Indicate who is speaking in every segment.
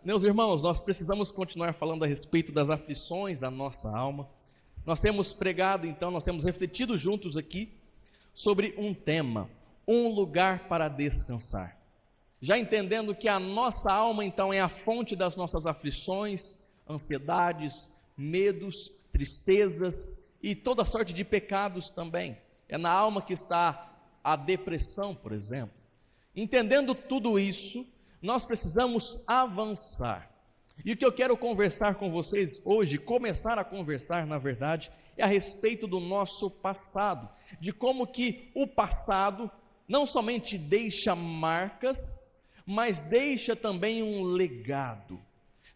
Speaker 1: Meus irmãos, nós precisamos continuar falando a respeito das aflições da nossa alma. Nós temos pregado, então, nós temos refletido juntos aqui sobre um tema, um lugar para descansar. Já entendendo que a nossa alma, então, é a fonte das nossas aflições, ansiedades, medos, tristezas e toda sorte de pecados também. É na alma que está a depressão, por exemplo. Entendendo tudo isso, nós precisamos avançar. E o que eu quero conversar com vocês hoje, começar a conversar, na verdade, é a respeito do nosso passado, de como que o passado não somente deixa marcas, mas deixa também um legado,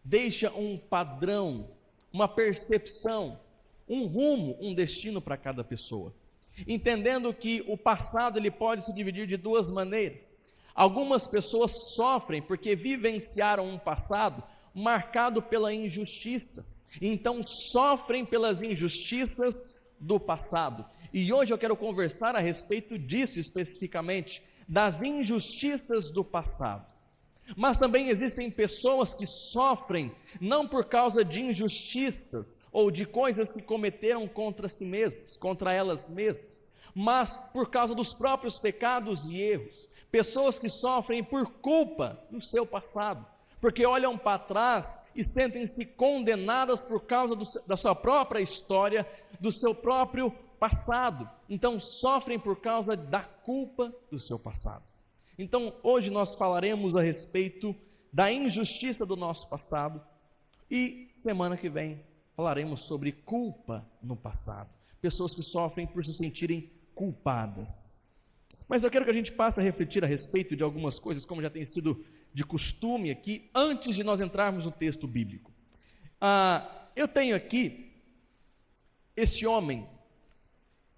Speaker 1: deixa um padrão, uma percepção, um rumo, um destino para cada pessoa. Entendendo que o passado ele pode se dividir de duas maneiras. Algumas pessoas sofrem porque vivenciaram um passado marcado pela injustiça, então sofrem pelas injustiças do passado. E hoje eu quero conversar a respeito disso especificamente, das injustiças do passado. Mas também existem pessoas que sofrem não por causa de injustiças ou de coisas que cometeram contra si mesmas, contra elas mesmas, mas por causa dos próprios pecados e erros. Pessoas que sofrem por culpa do seu passado, porque olham para trás e sentem-se condenadas por causa da sua própria história, do seu próprio passado. Então sofrem por causa da culpa do seu passado. Então hoje nós falaremos a respeito da injustiça do nosso passado e semana que vem falaremos sobre culpa no passado. Pessoas que sofrem por se sentirem culpadas. Mas eu quero que a gente passe a refletir a respeito de algumas coisas, como já tem sido de costume aqui, antes de nós entrarmos no texto bíblico. Eu tenho aqui esse homem,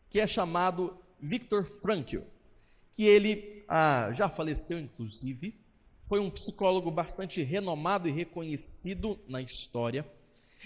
Speaker 1: que é chamado Viktor Frankl, que ele já faleceu inclusive, foi um psicólogo bastante renomado e reconhecido na história.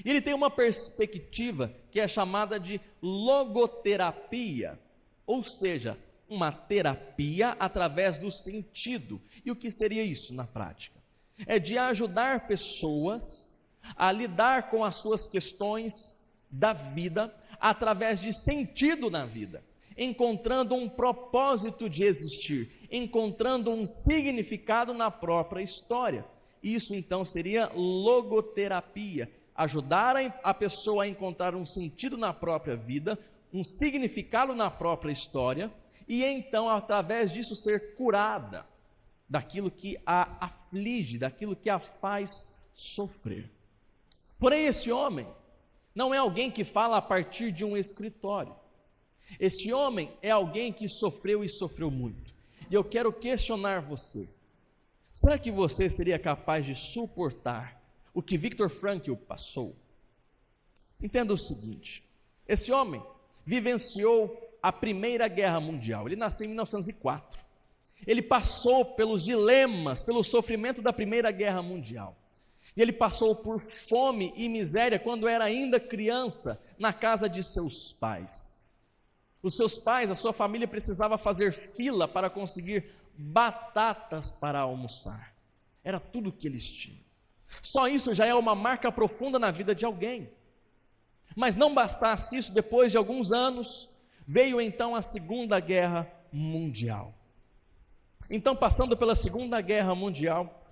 Speaker 1: E ele tem uma perspectiva que é chamada de logoterapia, ou seja, uma terapia através do sentido. E o que seria isso na prática? É de ajudar pessoas a lidar com as suas questões da vida através de sentido na vida, encontrando um propósito de existir, encontrando um significado na própria história. Isso então seria logoterapia, ajudar a pessoa a encontrar um sentido na própria vida, um significado na própria história, e então, através disso, ser curada daquilo que a aflige, daquilo que a faz sofrer. Porém, esse homem não é alguém que fala a partir de um escritório. Esse homem é alguém que sofreu e sofreu muito. E eu quero questionar você. Será que você seria capaz de suportar o que Viktor Frankl passou? Entenda o seguinte, esse homem vivenciou a Primeira Guerra Mundial. Ele nasceu em 1904. Ele passou pelos dilemas, pelo sofrimento da Primeira Guerra Mundial. E ele passou por fome e miséria quando era ainda criança, na casa de seus pais. Os seus pais, a sua família precisava fazer fila para conseguir batatas para almoçar. Era tudo o que eles tinham. Só isso já é uma marca profunda na vida de alguém. Mas não bastasse isso, depois de alguns anos, veio então a Segunda Guerra Mundial. Então, passando pela Segunda Guerra Mundial,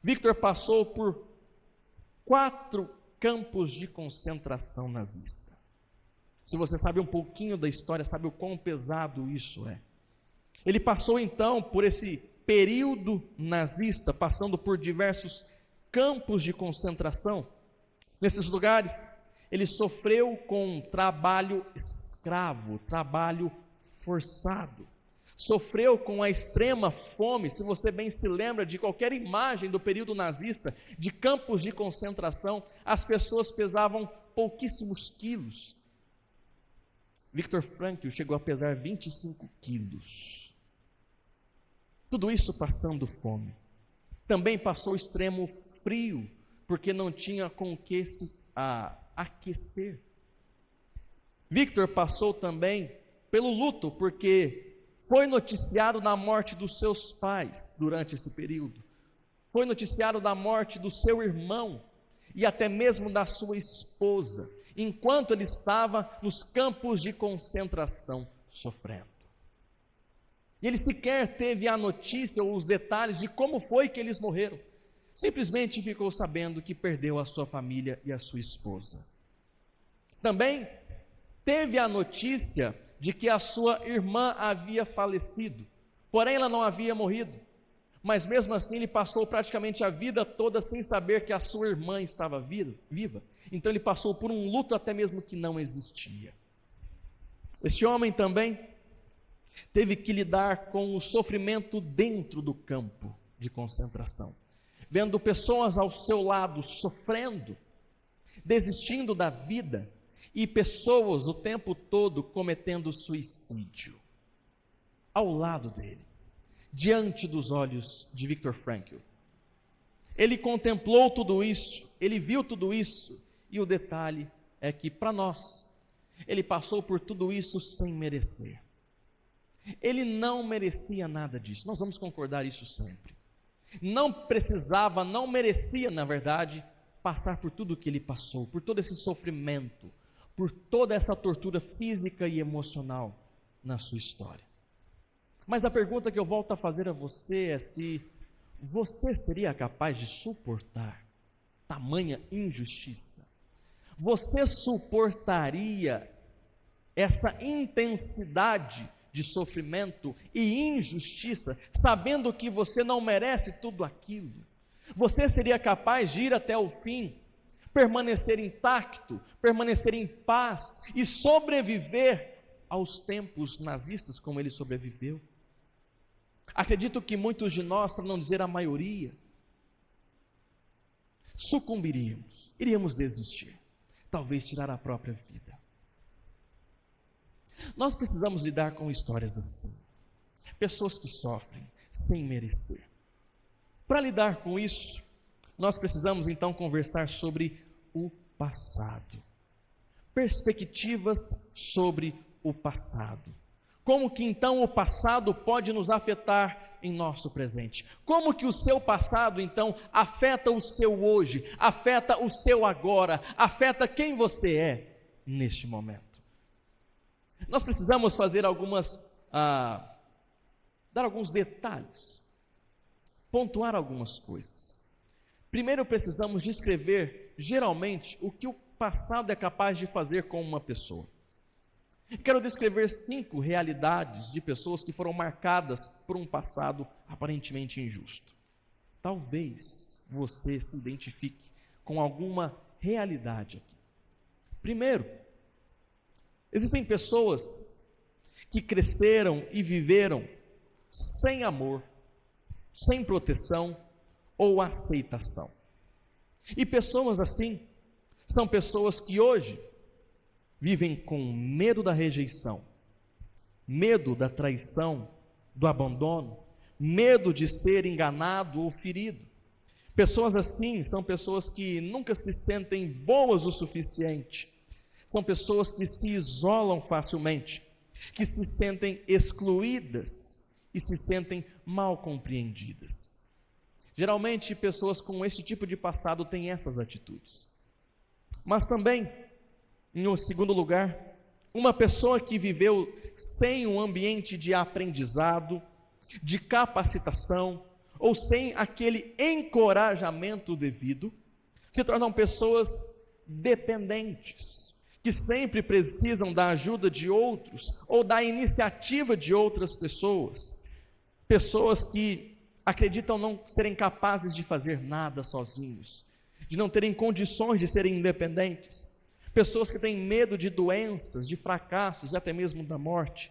Speaker 1: Viktor passou por 4 campos de concentração nazista. Se você sabe um pouquinho da história, sabe o quão pesado isso é. Ele passou então por esse período nazista, passando por diversos campos de concentração. Nesses lugares, ele sofreu com trabalho escravo, trabalho forçado. Sofreu com a extrema fome. Se você bem se lembra de qualquer imagem do período nazista, de campos de concentração, as pessoas pesavam pouquíssimos quilos. Viktor Frankl chegou a pesar 25 quilos. Tudo isso passando fome. Também passou extremo frio, porque não tinha com o que se aquecer. Viktor passou também pelo luto, porque foi noticiado na morte dos seus pais durante esse período. foi noticiado da morte do seu irmão e até mesmo da sua esposa, enquanto ele estava nos campos de concentração sofrendo. E ele sequer teve a notícia ou os detalhes de como foi que eles morreram. Simplesmente ficou sabendo que perdeu a sua família e a sua esposa. Também teve a notícia de que a sua irmã havia falecido, porém ela não havia morrido. Mas mesmo assim ele passou praticamente a vida toda sem saber que a sua irmã estava viva. Então ele passou por um luto até mesmo que não existia. Esse homem também teve que lidar com o sofrimento dentro do campo de concentração, vendo pessoas ao seu lado sofrendo, desistindo da vida, e pessoas o tempo todo cometendo suicídio ao lado dele, diante dos olhos de Viktor Frankl. Ele contemplou tudo isso, ele viu tudo isso, e o detalhe é que, para nós, ele passou por tudo isso sem merecer. Ele não merecia nada disso, nós vamos concordar isso sempre. Não precisava, não merecia, na verdade, passar por tudo que ele passou, por todo esse sofrimento, por toda essa tortura física e emocional na sua história. Mas a pergunta que eu volto a fazer a você é se você seria capaz de suportar tamanha injustiça? Você suportaria essa intensidade de sofrimento e injustiça, sabendo que você não merece tudo aquilo? Você seria capaz de ir até o fim, permanecer intacto, permanecer em paz e sobreviver aos tempos nazistas como ele sobreviveu? Acredito que muitos de nós, para não dizer a maioria, sucumbiríamos, iríamos desistir, talvez tirar a própria vida. Nós precisamos lidar com histórias assim, pessoas que sofrem sem merecer. Para lidar com isso, nós precisamos então conversar sobre o passado, perspectivas sobre o passado. Como que então o passado pode nos afetar em nosso presente? Como que o seu passado então afeta o seu hoje, afeta o seu agora, afeta quem você é neste momento? Nós precisamos fazer dar alguns detalhes, pontuar algumas coisas. Primeiro precisamos descrever geralmente o que o passado é capaz de fazer com uma pessoa. Quero descrever 5 realidades de pessoas que foram marcadas por um passado aparentemente injusto. Talvez você se identifique com alguma realidade aqui. Primeiro, existem pessoas que cresceram e viveram sem amor, sem proteção ou aceitação. E pessoas assim são pessoas que hoje vivem com medo da rejeição, medo da traição, do abandono, medo de ser enganado ou ferido. Pessoas assim são pessoas que nunca se sentem boas o suficiente, são pessoas que se isolam facilmente, que se sentem excluídas e se sentem mal compreendidas. Geralmente, pessoas com esse tipo de passado têm essas atitudes. Mas também, em segundo lugar, uma pessoa que viveu sem um ambiente de aprendizado, de capacitação, ou sem aquele encorajamento devido, se tornam pessoas dependentes, que sempre precisam da ajuda de outros, ou da iniciativa de outras pessoas. Pessoas que acreditam não serem capazes de fazer nada sozinhos, de não terem condições de serem independentes. Pessoas que têm medo de doenças, de fracassos e até mesmo da morte.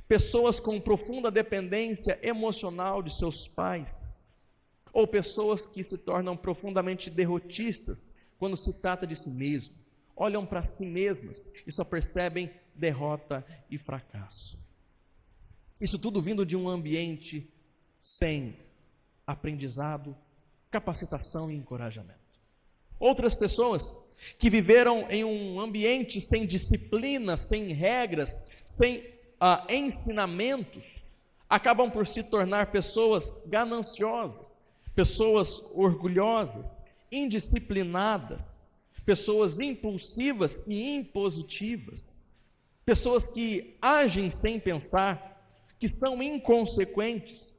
Speaker 1: Pessoas com profunda dependência emocional de seus pais. Ou pessoas que se tornam profundamente derrotistas quando se trata de si mesmo. Olham para si mesmas e só percebem derrota e fracasso. Isso tudo vindo de um ambiente sem aprendizado, capacitação e encorajamento. Outras pessoas que viveram em um ambiente sem disciplina, sem regras, sem ensinamentos, acabam por se tornar pessoas gananciosas, pessoas orgulhosas, indisciplinadas, pessoas impulsivas e impositivas, pessoas que agem sem pensar, que são inconsequentes,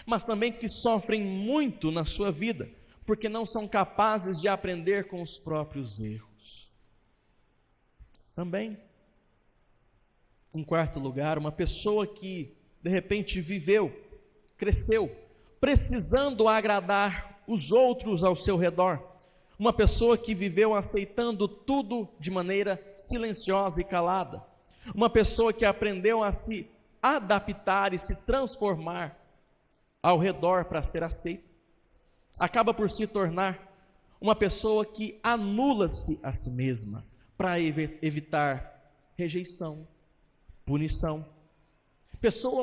Speaker 1: mas também que sofrem muito na sua vida, porque não são capazes de aprender com os próprios erros. Também, em quarto lugar, uma pessoa que de repente viveu, cresceu, precisando agradar os outros ao seu redor. Uma pessoa que viveu aceitando tudo de maneira silenciosa e calada. Uma pessoa que aprendeu a se adaptar e se transformar ao redor para ser aceita. Acaba por se tornar uma pessoa que anula-se a si mesma para evitar rejeição, punição.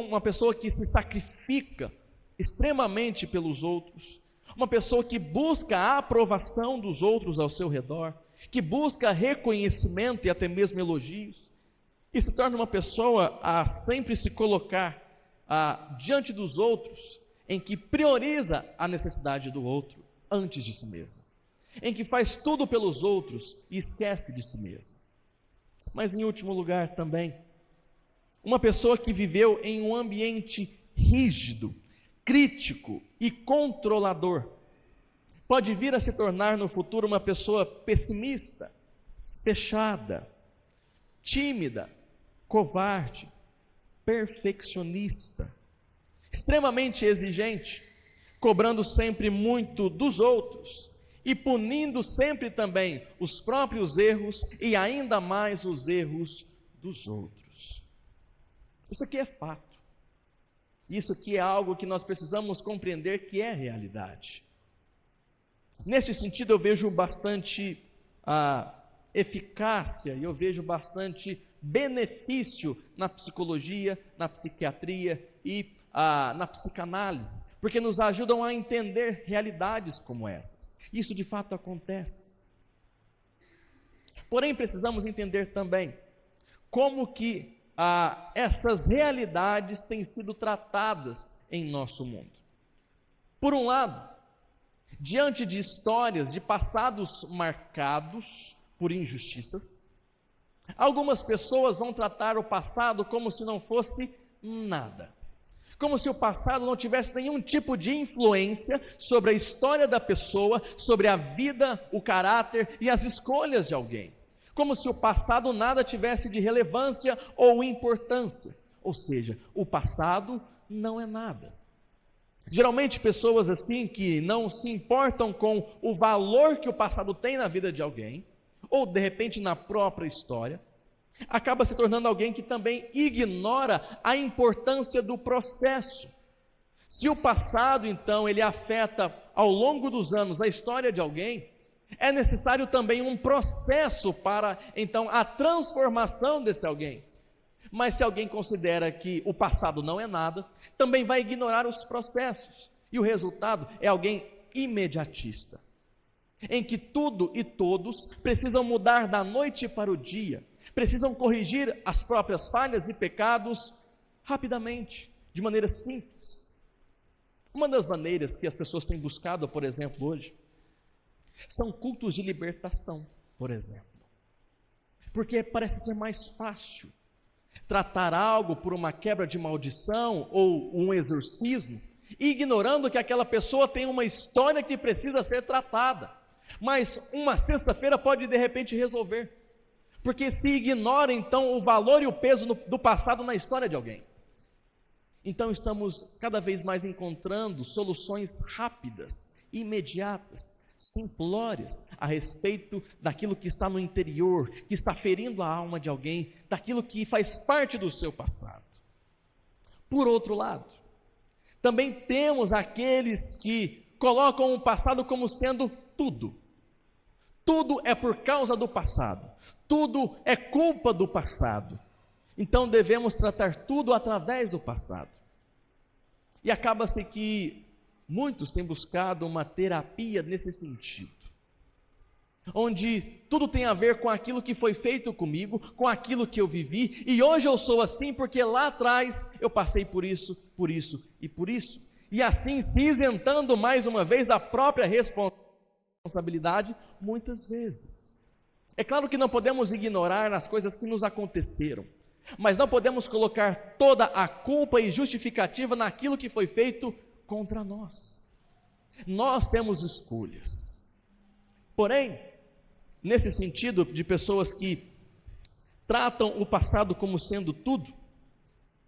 Speaker 1: Uma pessoa que se sacrifica extremamente pelos outros. Uma pessoa que busca a aprovação dos outros ao seu redor, que busca reconhecimento e até mesmo elogios, e se torna uma pessoa a sempre se colocar diante dos outros, em que prioriza a necessidade do outro antes de si mesma, em que faz tudo pelos outros e esquece de si mesma. Mas em último lugar também, uma pessoa que viveu em um ambiente rígido, crítico e controlador, pode vir a se tornar no futuro uma pessoa pessimista, fechada, tímida, covarde, perfeccionista, extremamente exigente, cobrando sempre muito dos outros e punindo sempre também os próprios erros e ainda mais os erros dos outros. Isso aqui é fato. Isso aqui é algo que nós precisamos compreender que é realidade. Nesse sentido, eu vejo bastante eficácia e eu vejo bastante benefício na psicologia, na psiquiatria e na psicanálise, porque nos ajudam a entender realidades como essas. Isso de fato acontece. Porém, precisamos entender também como que essas realidades têm sido tratadas em nosso mundo. Por um lado, diante de histórias de passados marcados por injustiças, algumas pessoas vão tratar o passado como se não fosse nada. Como se o passado não tivesse nenhum tipo de influência sobre a história da pessoa, sobre a vida, o caráter e as escolhas de alguém. Como se o passado nada tivesse de relevância ou importância. Ou seja, o passado não é nada. Geralmente pessoas assim que não se importam com o valor que o passado tem na vida de alguém, ou de repente na própria história, acaba se tornando alguém que também ignora a importância do processo. Se o passado, então, ele afeta ao longo dos anos a história de alguém, é necessário também um processo para, então, a transformação desse alguém. Mas se alguém considera que o passado não é nada, também vai ignorar os processos. E o resultado é alguém imediatista, em que tudo e todos precisam mudar da noite para o dia, precisam corrigir as próprias falhas e pecados rapidamente, de maneira simples. Uma das maneiras que as pessoas têm buscado, por exemplo, hoje, são cultos de libertação, por exemplo. Porque parece ser mais fácil tratar algo por uma quebra de maldição ou um exorcismo, ignorando que aquela pessoa tem uma história que precisa ser tratada. Mas uma sexta-feira pode de repente resolver. Porque se ignora então o valor e o peso do passado na história de alguém. Então estamos cada vez mais encontrando soluções rápidas, imediatas, simplórias a respeito daquilo que está no interior, que está ferindo a alma de alguém, daquilo que faz parte do seu passado. Por outro lado, também temos aqueles que colocam o passado como sendo tudo. Tudo é por causa do passado. Tudo é culpa do passado. Então devemos tratar tudo através do passado. E acaba-se que muitos têm buscado uma terapia nesse sentido, onde tudo tem a ver com aquilo que foi feito comigo, com aquilo que eu vivi, e hoje eu sou assim porque lá atrás eu passei por isso e por isso. e assim se isentando mais uma vez da própria responsabilidade, muitas vezes. É claro que não podemos ignorar as coisas que nos aconteceram, mas não podemos colocar toda a culpa e justificativa naquilo que foi feito contra nós. Nós temos escolhas. Porém, nesse sentido de pessoas que tratam o passado como sendo tudo,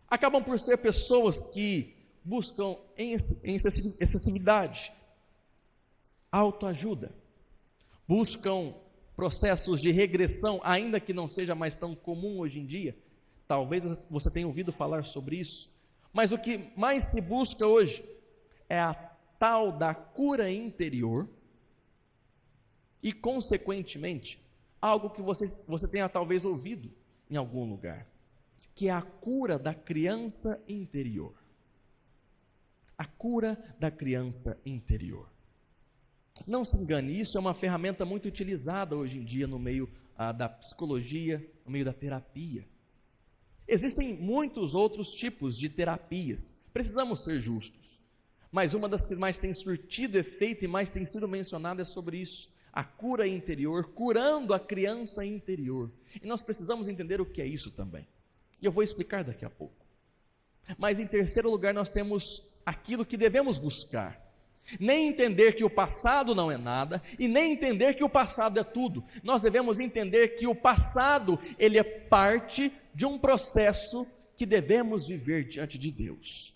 Speaker 1: acabam por ser pessoas que buscam em excessividade, autoajuda, buscam processos de regressão, ainda que não seja mais tão comum hoje em dia. Talvez você tenha ouvido falar sobre isso, mas o que mais se busca hoje é a tal da cura interior e, consequentemente, algo que você tenha talvez ouvido em algum lugar, que é a cura da criança interior. A cura da criança interior. Não se engane, isso é uma ferramenta muito utilizada hoje em dia no meio da psicologia, no meio da terapia. Existem muitos outros tipos de terapias, precisamos ser justos, mas uma das que mais tem surtido efeito e mais tem sido mencionada é sobre isso, a cura interior, curando a criança interior. E nós precisamos entender o que é isso também, e eu vou explicar daqui a pouco. Mas em terceiro lugar nós temos aquilo que devemos buscar, nem entender que o passado não é nada, e nem entender que o passado é tudo. Nós devemos entender que o passado, ele é parte de um processo que devemos viver diante de Deus,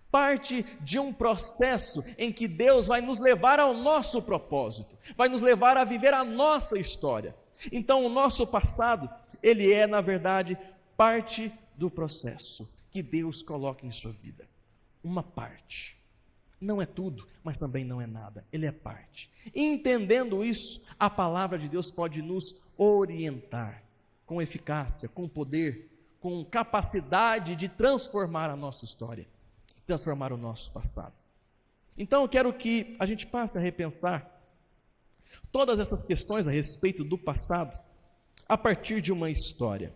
Speaker 1: parte de um processo em que Deus vai nos levar ao nosso propósito, vai nos levar a viver a nossa história. Então o nosso passado, ele é na verdade parte do processo que Deus coloca em sua vida, uma parte. Não é tudo, mas também não é nada, ele é parte. Entendendo isso, a palavra de Deus pode nos orientar com eficácia, com poder, com capacidade de transformar a nossa história, transformar o nosso passado. Então eu quero que a gente passe a repensar todas essas questões a respeito do passado a partir de uma história,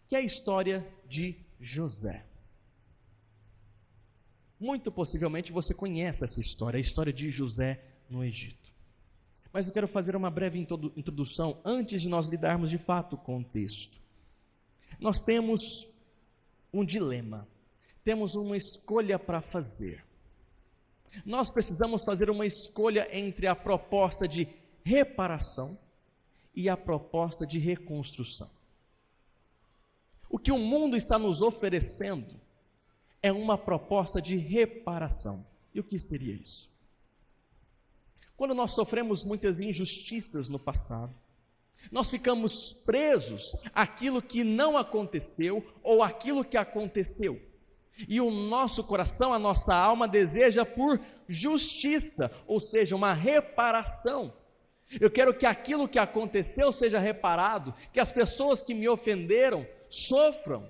Speaker 1: que é a história de José. Muito possivelmente você conhece essa história, a história de José no Egito. Mas eu quero fazer uma breve introdução antes de nós lidarmos de fato com o texto. Nós temos um dilema, temos uma escolha para fazer. Nós precisamos fazer uma escolha entre a proposta de reparação e a proposta de reconstrução. O que o mundo está nos oferecendo é uma proposta de reparação. E o que seria isso? Quando nós sofremos muitas injustiças no passado, nós ficamos presos àquilo que não aconteceu ou àquilo que aconteceu. E o nosso coração, a nossa alma deseja por justiça, ou seja, uma reparação. Eu quero que aquilo que aconteceu seja reparado, que as pessoas que me ofenderam sofram,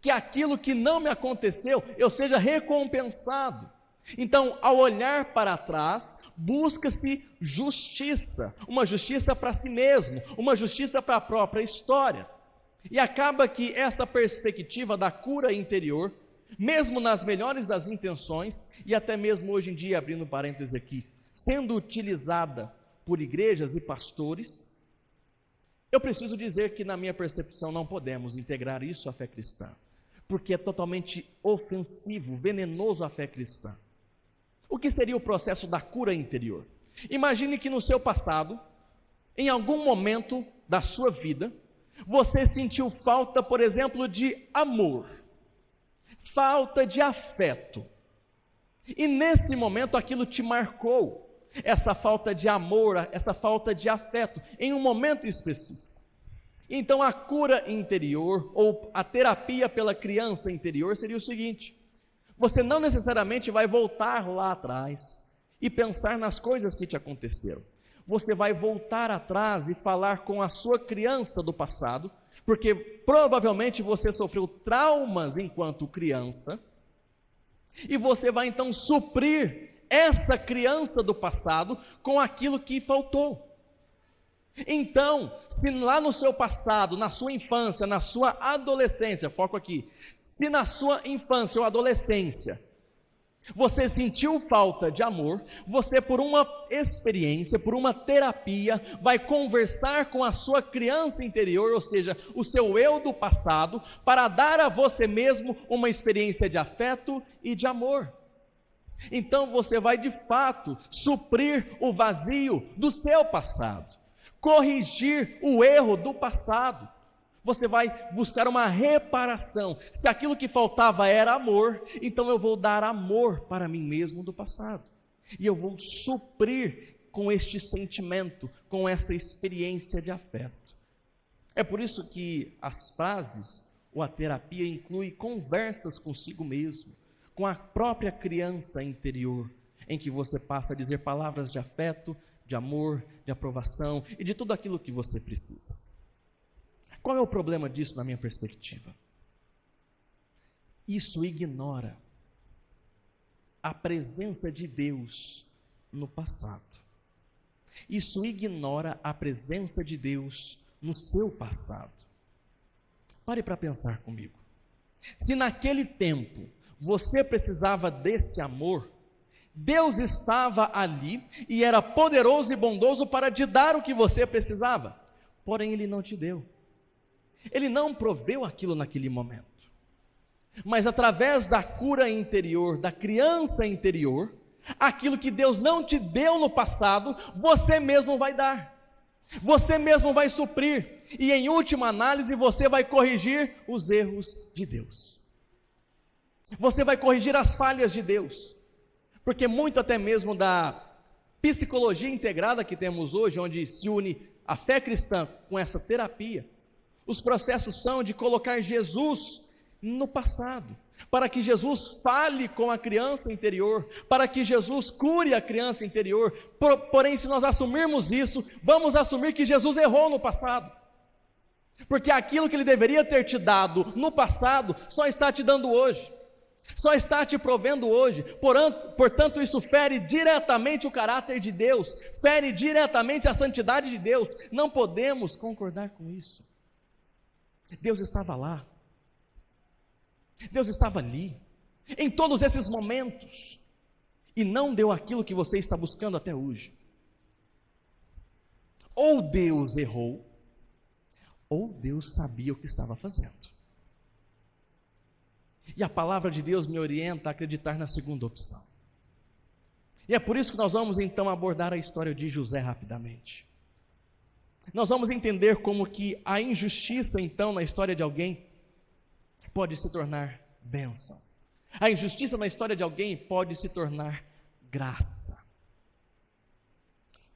Speaker 1: que aquilo que não me aconteceu, eu seja recompensado. Então, ao olhar para trás, busca-se justiça, uma justiça para si mesmo, uma justiça para a própria história. E acaba que essa perspectiva da cura interior, mesmo nas melhores das intenções, e até mesmo hoje em dia, abrindo parênteses aqui, sendo utilizada por igrejas e pastores, eu preciso dizer que na minha percepção não podemos integrar isso à fé cristã, porque é totalmente ofensivo, venenoso à fé cristã. O que seria o processo da cura interior? Imagine que no seu passado, em algum momento da sua vida, você sentiu falta, por exemplo, de amor, falta de afeto, e nesse momento aquilo te marcou, essa falta de amor, essa falta de afeto, em um momento específico. Então a cura interior, ou a terapia pela criança interior seria o seguinte: você não necessariamente vai voltar lá atrás e pensar nas coisas que te aconteceram. Você vai voltar atrás e falar com a sua criança do passado, porque provavelmente você sofreu traumas enquanto criança, e você vai então suprir essa criança do passado com aquilo que faltou. Então, se lá no seu passado, na sua infância, na sua adolescência, foco aqui, se na sua infância ou adolescência, Você sentiu falta de amor, você por uma experiência, por uma terapia, vai conversar com a sua criança interior, ou seja, o seu eu do passado, para dar a você mesmo uma experiência de afeto e de amor. Então você vai de fato suprir o vazio do seu passado, corrigir o erro do passado. Você vai buscar uma reparação. Se aquilo que faltava era amor, então eu vou dar amor para mim mesmo do passado. E eu vou suprir com este sentimento, com esta experiência de afeto. É por isso que as frases ou a terapia inclui conversas consigo mesmo, com a própria criança interior, em que você passa a dizer palavras de afeto, de amor, de aprovação e de tudo aquilo que você precisa. Qual é o problema disso na minha perspectiva? Isso ignora a presença de Deus no passado. Isso ignora a presença de Deus no seu passado. Pare para pensar comigo. Se naquele tempo você precisava desse amor, Deus estava ali e era poderoso e bondoso para te dar o que você precisava. Porém, Ele não te deu. Ele não proveu aquilo naquele momento. Mas através da cura interior, da criança interior, aquilo que Deus não te deu no passado, você mesmo vai dar. Você mesmo vai suprir. E em última análise, você vai corrigir os erros de Deus. Você vai corrigir as falhas de Deus. Porque muito até mesmo da psicologia integrada que temos hoje, onde se une a fé cristã com essa terapia, os processos são de colocar Jesus no passado, para que Jesus fale com a criança interior, para que Jesus cure a criança interior. Porém, se nós assumirmos isso, vamos assumir que Jesus errou no passado, porque aquilo que Ele deveria ter te dado no passado, só está te dando hoje, só está te provendo hoje. Portanto, isso fere diretamente o caráter de Deus, fere diretamente a santidade de Deus. Não podemos concordar com isso. Deus estava lá, Deus estava ali, em todos esses momentos, e não deu aquilo que você está buscando até hoje. Ou Deus errou, ou Deus sabia o que estava fazendo. E a palavra de Deus me orienta a acreditar na segunda opção. E é por isso que nós vamos então abordar a história de José rapidamente. Nós vamos entender como que a injustiça, então, na história de alguém, pode se tornar bênção. A injustiça na história de alguém pode se tornar graça.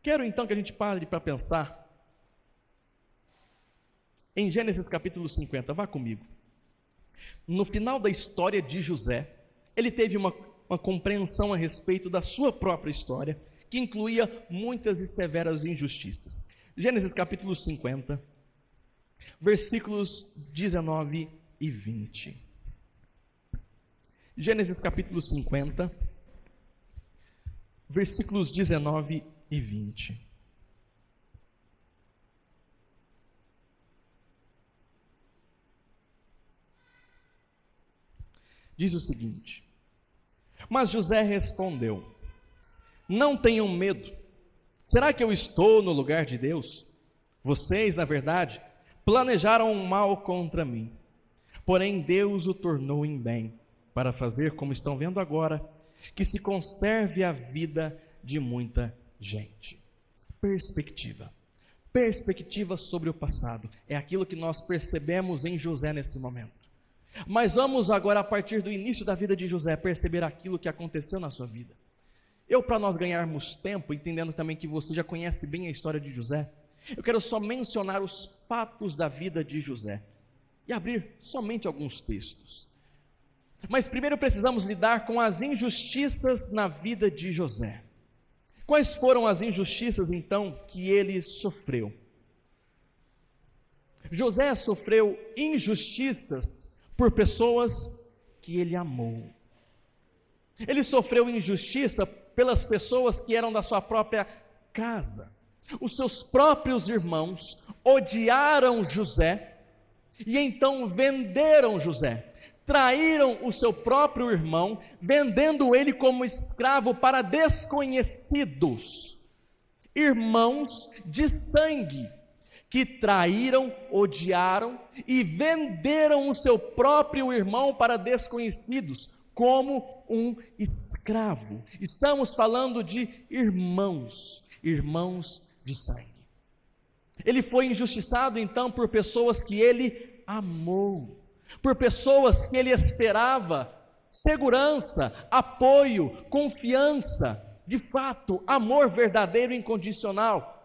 Speaker 1: Quero então que a gente pare para pensar em Gênesis capítulo 50, vá comigo. No final da história de José, ele teve uma compreensão a respeito da sua própria história, que incluía muitas e severas injustiças. Gênesis capítulo 50, versículos 19 e 20. Gênesis capítulo 50, versículos 19 e 20. Diz o seguinte: mas José respondeu: não tenham medo. Será que eu estou no lugar de Deus? Vocês, na verdade, planejaram um mal contra mim. Porém, Deus o tornou em bem, para fazer, como estão vendo agora, que se conserve a vida de muita gente. Perspectiva. Perspectiva sobre o passado. É aquilo que nós percebemos em José nesse momento. Mas vamos agora, a partir do início da vida de José, perceber aquilo que aconteceu na sua vida. Para nós ganharmos tempo, entendendo também que você já conhece bem a história de José, eu quero só mencionar os fatos da vida de José e abrir somente alguns textos. Mas primeiro precisamos lidar com as injustiças na vida de José. Quais foram as injustiças então que ele sofreu? José sofreu injustiças por pessoas que ele amou. Ele sofreu injustiça pelas pessoas que eram da sua própria casa. Os seus próprios irmãos odiaram José e então venderam José, traíram o seu próprio irmão, vendendo ele como escravo para desconhecidos, irmãos de sangue, que traíram, odiaram e venderam o seu próprio irmão para desconhecidos, como um escravo. Estamos falando de irmãos de sangue. Ele foi injustiçado então por pessoas que ele amou, por pessoas que ele esperava segurança, apoio, confiança, de fato, amor verdadeiro e incondicional.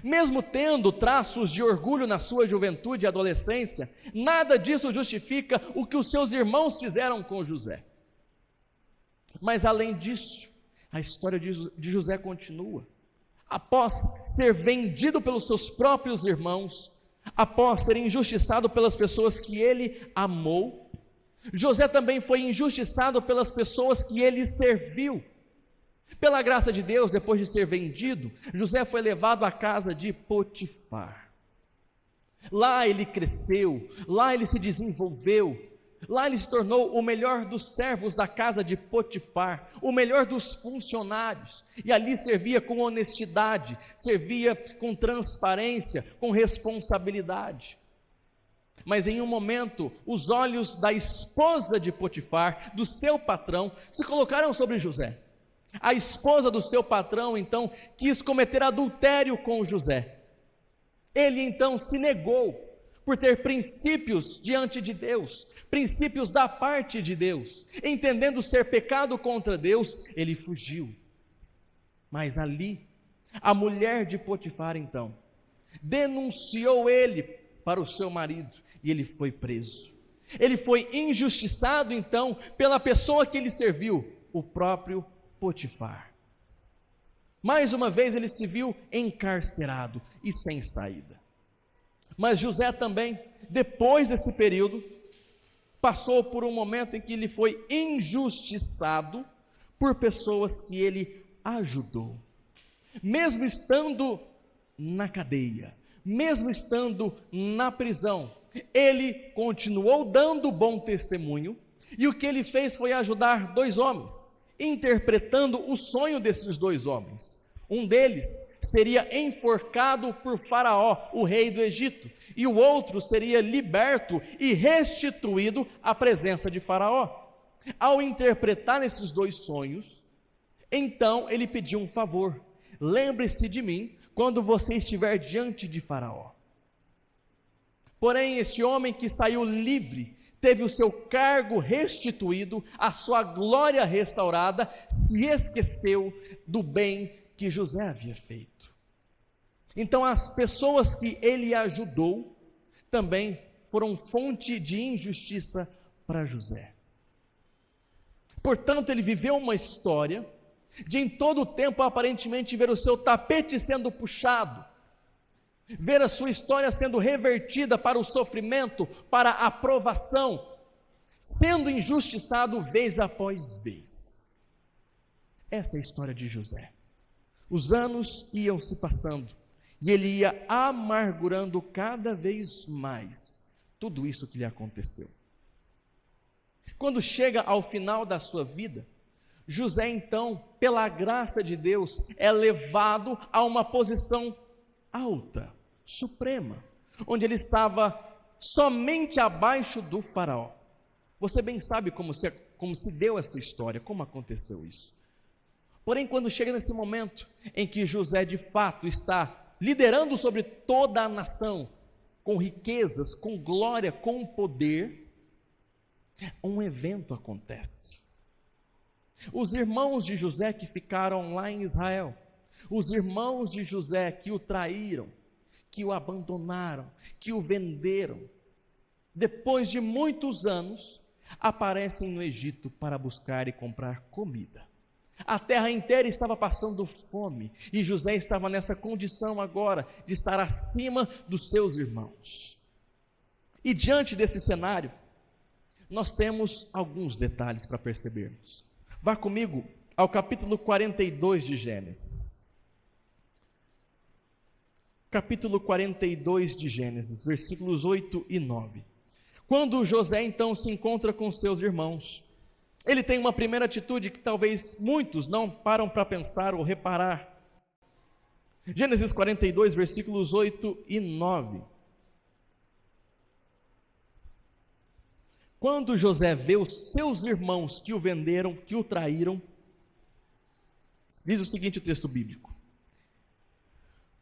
Speaker 1: Mesmo tendo traços de orgulho na sua juventude e adolescência, nada disso justifica o que os seus irmãos fizeram com José. Mas além disso, a história de José continua. Após ser vendido pelos seus próprios irmãos, após ser injustiçado pelas pessoas que ele amou, José também foi injustiçado pelas pessoas que ele serviu. Pela graça de Deus, depois de ser vendido, José foi levado à casa de Potifar. Lá ele cresceu, lá ele se desenvolveu, lá ele se tornou o melhor dos servos da casa de Potifar, o melhor dos funcionários, e ali servia com honestidade, servia com transparência, com responsabilidade. Mas em um momento, os olhos da esposa de Potifar, do seu patrão, se colocaram sobre José. A esposa do seu patrão, então, quis cometer adultério com José. Ele, então, se negou por ter princípios diante de Deus, princípios da parte de Deus. Entendendo ser pecado contra Deus, ele fugiu. Mas ali, a mulher de Potifar, então, denunciou ele para o seu marido e ele foi preso. Ele foi injustiçado, então, pela pessoa que ele serviu, o próprio Potifar. Mais uma vez ele se viu encarcerado e sem saída. Mas José também, depois desse período, passou por um momento em que ele foi injustiçado por pessoas que ele ajudou. Mesmo estando na cadeia, mesmo estando na prisão, ele continuou dando bom testemunho, e o que ele fez foi ajudar dois homens, interpretando o sonho desses dois homens. Um deles seria enforcado por Faraó, o rei do Egito, e o outro seria liberto e restituído à presença de Faraó. Ao interpretar esses dois sonhos, então ele pediu um favor: lembre-se de mim quando você estiver diante de Faraó. Porém, esse homem que saiu livre, teve o seu cargo restituído, a sua glória restaurada, se esqueceu do bem que José havia feito. Então as pessoas que ele ajudou também foram fonte de injustiça para José. Portanto, ele viveu uma história de em todo o tempo aparentemente ver o seu tapete sendo puxado, ver a sua história sendo revertida para o sofrimento, para a aprovação, sendo injustiçado vez após vez. Essa é a história de José. Os anos iam se passando e ele ia amargurando cada vez mais tudo isso que lhe aconteceu. Quando chega ao final da sua vida, José então, pela graça de Deus, é levado a uma posição alta, suprema, onde ele estava somente abaixo do faraó. Você bem sabe como se deu essa história, como aconteceu isso. Porém, quando chega nesse momento em que José de fato está liderando sobre toda a nação, com riquezas, com glória, com poder, um evento acontece. Os irmãos de José que ficaram lá em Israel, os irmãos de José que o traíram, que o abandonaram, que o venderam, depois de muitos anos, aparecem no Egito para buscar e comprar comida. A terra inteira estava passando fome, e José estava nessa condição agora, de estar acima dos seus irmãos. E diante desse cenário, nós temos alguns detalhes para percebermos. Vá comigo ao capítulo 42 de Gênesis. Capítulo 42 de Gênesis, versículos 8 e 9. Quando José então se encontra com seus irmãos, ele tem uma primeira atitude que talvez muitos não param para pensar ou reparar. Gênesis 42, versículos 8 e 9. Quando José vê os seus irmãos que o venderam, que o traíram, diz o seguinte o texto bíblico: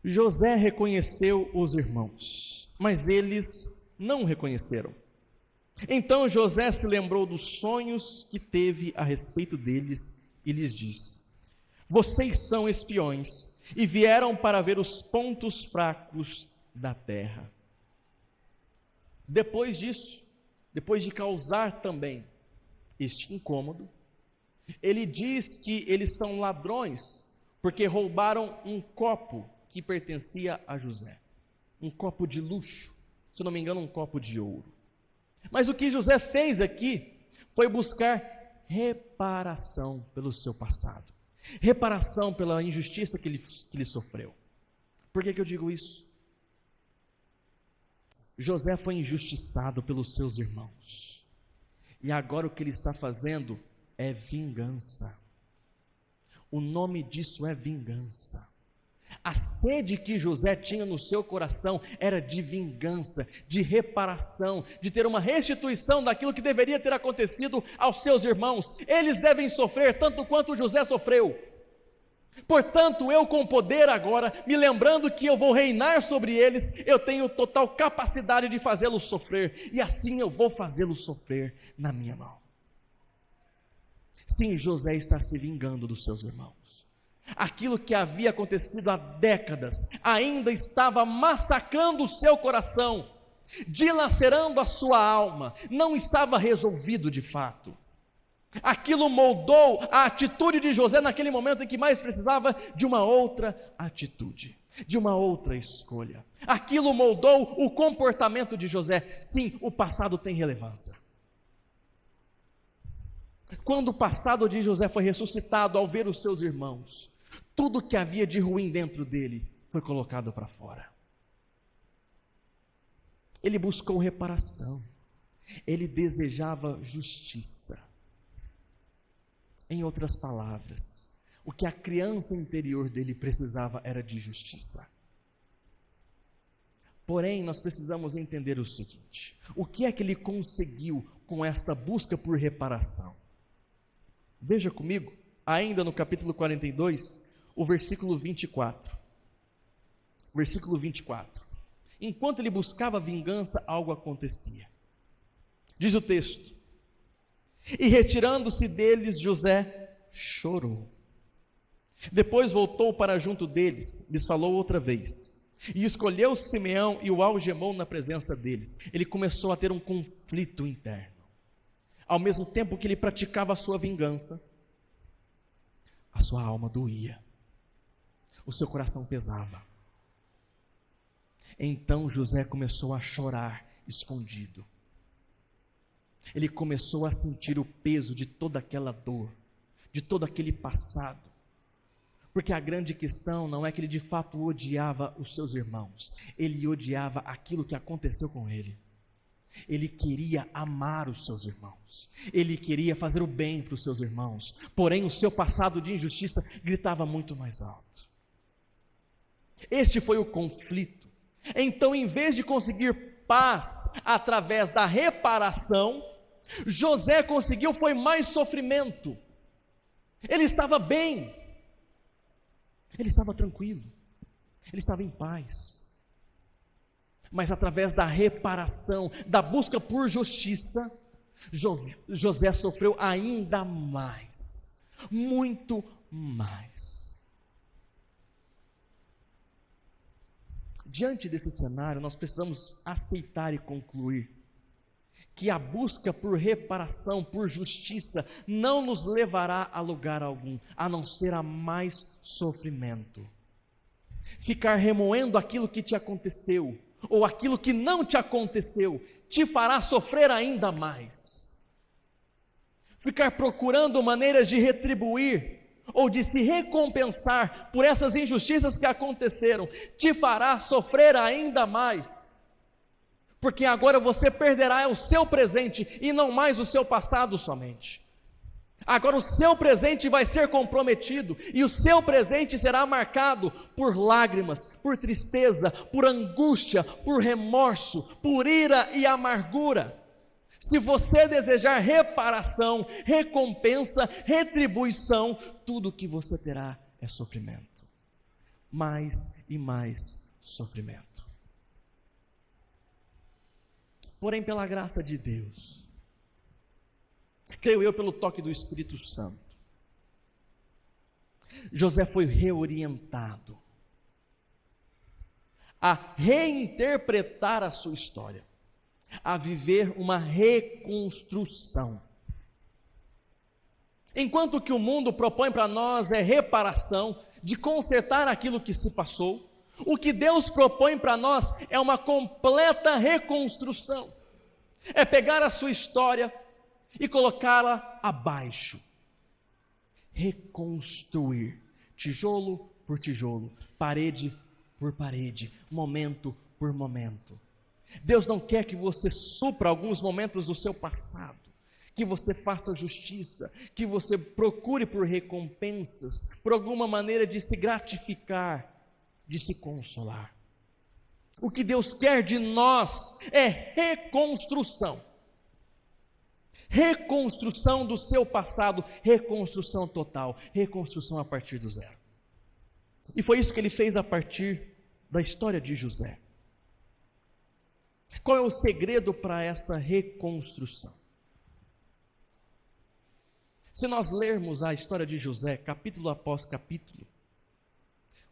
Speaker 1: José reconheceu os irmãos, mas eles não o reconheceram. Então José se lembrou dos sonhos que teve a respeito deles e lhes disse: vocês são espiões e vieram para ver os pontos fracos da terra. Depois disso, depois de causar também este incômodo, ele diz que eles são ladrões porque roubaram um copo que pertencia a José, um copo de luxo, se não me engano, um copo de ouro. Mas o que José fez aqui foi buscar reparação pelo seu passado, reparação pela injustiça que ele sofreu. Por que eu digo isso? José foi injustiçado pelos seus irmãos, e agora o que ele está fazendo é vingança. O nome disso é vingança. A sede que José tinha no seu coração era de vingança, de reparação, de ter uma restituição daquilo que deveria ter acontecido aos seus irmãos. Eles devem sofrer tanto quanto José sofreu. Portanto, eu com poder agora, me lembrando que eu vou reinar sobre eles, eu tenho total capacidade de fazê-los sofrer, e assim eu vou fazê-los sofrer na minha mão. Sim, José está se vingando dos seus irmãos. Aquilo que havia acontecido há décadas ainda estava massacrando o seu coração, dilacerando a sua alma, não estava resolvido de fato. Aquilo moldou a atitude de José naquele momento em que mais precisava de uma outra atitude, de uma outra escolha. Aquilo moldou o comportamento de José. Sim, o passado tem relevância. Quando o passado de José foi ressuscitado ao ver os seus irmãos, tudo que havia de ruim dentro dele foi colocado para fora. Ele buscou reparação, ele desejava justiça. Em outras palavras, o que a criança interior dele precisava era de justiça. Porém, nós precisamos entender o seguinte: o que é que ele conseguiu com esta busca por reparação? Veja comigo, ainda no capítulo 42, o versículo 24. Versículo 24. Enquanto ele buscava vingança, algo acontecia. Diz o texto: e retirando-se deles, José chorou. Depois voltou para junto deles, lhes falou outra vez, e escolheu Simeão e o algemou na presença deles. Ele começou a ter um conflito interno. Ao mesmo tempo que ele praticava a sua vingança, a sua alma doía, o seu coração pesava. Então José começou a chorar escondido. Ele começou a sentir o peso de toda aquela dor, de todo aquele passado. Porque a grande questão não é que ele de fato odiava os seus irmãos, ele odiava aquilo que aconteceu com ele. Ele queria amar os seus irmãos, ele queria fazer o bem para os seus irmãos, porém o seu passado de injustiça gritava muito mais alto. Este foi o conflito. Então, em vez de conseguir paz através da reparação, José conseguiu foi mais sofrimento. Ele estava bem, ele estava tranquilo, ele estava em paz. Mas através da reparação, da busca por justiça, José sofreu ainda mais, muito mais. Diante desse cenário, nós precisamos aceitar e concluir que a busca por reparação, por justiça, não nos levará a lugar algum, a não ser a mais sofrimento. Ficar remoendo aquilo que te aconteceu, ou aquilo que não te aconteceu, te fará sofrer ainda mais. Ficar procurando maneiras de retribuir, ou de se recompensar por essas injustiças que aconteceram, te fará sofrer ainda mais. porque agora você perderá o seu presente e não mais o seu passado somente. Agora o seu presente vai ser comprometido e o seu presente será marcado por lágrimas, por tristeza, por angústia, por remorso, por ira e amargura. Se você desejar reparação, recompensa, retribuição, tudo que você terá é sofrimento. Mais e mais sofrimento. Porém, pela graça de Deus, creio eu pelo toque do Espírito Santo, José foi reorientado a reinterpretar a sua história, a viver uma reconstrução. Enquanto que o mundo propõe para nós é reparação, de consertar aquilo que se passou, o que Deus propõe para nós é uma completa reconstrução. É pegar a sua história e colocá-la abaixo. Reconstruir, tijolo por tijolo, parede por parede, momento por momento. Deus não quer que você supra alguns momentos do seu passado, que você faça justiça, que você procure por recompensas, por alguma maneira de se gratificar, de se consolar. O que Deus quer de nós é reconstrução. Reconstrução do seu passado, reconstrução total, reconstrução a partir do zero. E foi isso que ele fez a partir da história de José. Qual é o segredo para essa reconstrução? Se nós lermos a história de José, capítulo após capítulo,